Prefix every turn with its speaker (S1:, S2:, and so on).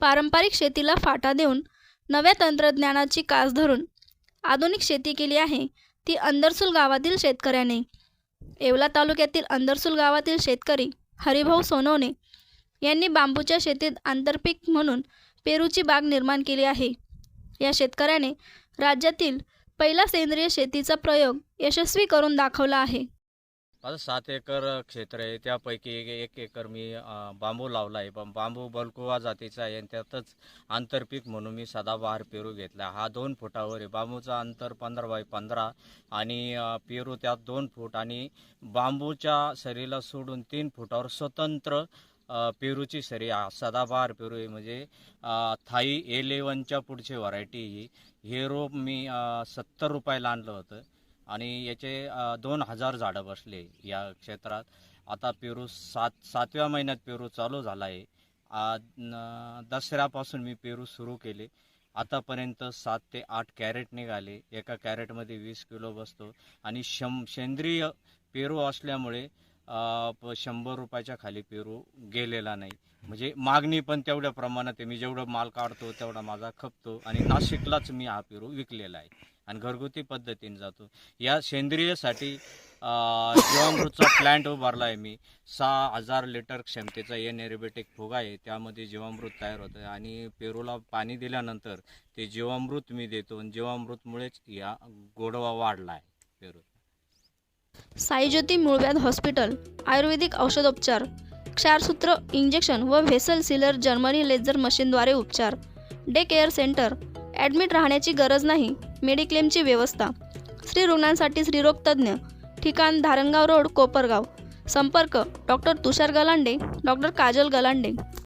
S1: पारंपरिक शेतीला फाटा देऊन नव्या तंत्रज्ञानाची कास धरून आधुनिक शेती केली आहे ती अंदरसूल गावातील शेतकऱ्याने। येवला तालुक्यातील अंदरसूल गावातील शेतकरी हरिभाऊ सोनवणे यांनी बांबूच्या शेतीत आंतरपीक म्हणून पेरूची बाग निर्माण केली आहे। या शेतकऱ्याने राज्यातील पहिला सेंद्रिय शेतीचा प्रयोग यशस्वी करून दाखवला आहे।
S2: माझं 7 एकर क्षेत्र आहे, त्यापैकी 1 एकर मी बांबू लावला आहे। पण बांबू बलकुवा जातीचा आहे आणि त्यातच आंतरपीक म्हणून मी सदाबहार पेरू घेतला। हा 2 फुटावर आहे। बांबूचा अंतर 15 बाय 15 आणि पेरू त्यात 2 फूट आणि बांबूच्या सरीला सोडून 3 फुटावर स्वतंत्र पेरूची सरी सदाबहार पेरू आहे। म्हणजे थाई A11च्या पुढची व्हरायटी ही। हे रोप मी 70 रुपयाला आणलं होतं आणि याचे 2000 झाडं बसले या क्षेत्रात। आता पेरू 7व्या महिन्यात पेरू चालू झाला आहे। दसऱ्यापासून मी पेरू सुरू केले। आतापर्यंत 7 ते 8 कॅरेट निघाले। एका कॅरेटमध्ये 20 किलो बसतो आणि सेंद्रिय पेरू असल्यामुळे 100 रुपयाच्या खाली पेरू गेलेला नाही। म्हणजे मागणी पण तेवढ्या प्रमाणात आहे। मी जेवढं माल काढतो तेवढा माझा खपतो आणि नाशिकलाच मी हा पेरू विकलेला आहे आणि घरगुती पद्धतीने जातो। या सेंद्रियसाठी जीवामृतचा प्लॅन्ट उभारला आहे मी। 6000 लिटर क्षमतेचा एनएरोबॅटिक फुगा आहे, त्यामध्ये जीवामृत तयार होतं आणि पेरूला पाणी दिल्यानंतर ते जीवामृत मी देतो आणि जीवामृतमुळेच या गोडवा वाढला आहे पेरू।
S1: साईज्योती मूळव्याध हॉस्पिटल आयुर्वेदिक औषधोपचार, क्षारसूत्र इंजेक्शन व व्हेसल सीलर जर्मनी लेझर मशीनद्वारे उपचार, डे केअर सेंटर, ॲडमिट राहण्याची गरज नाही, मेडिक्लेमची व्यवस्था, स्त्री रुग्णांसाठी स्त्रीरोग तज्ज्ञ, ठिकाण धारणगाव रोड कोपरगाव, संपर्क डॉक्टर तुषार गलांडे, डॉक्टर काजल गलांडे।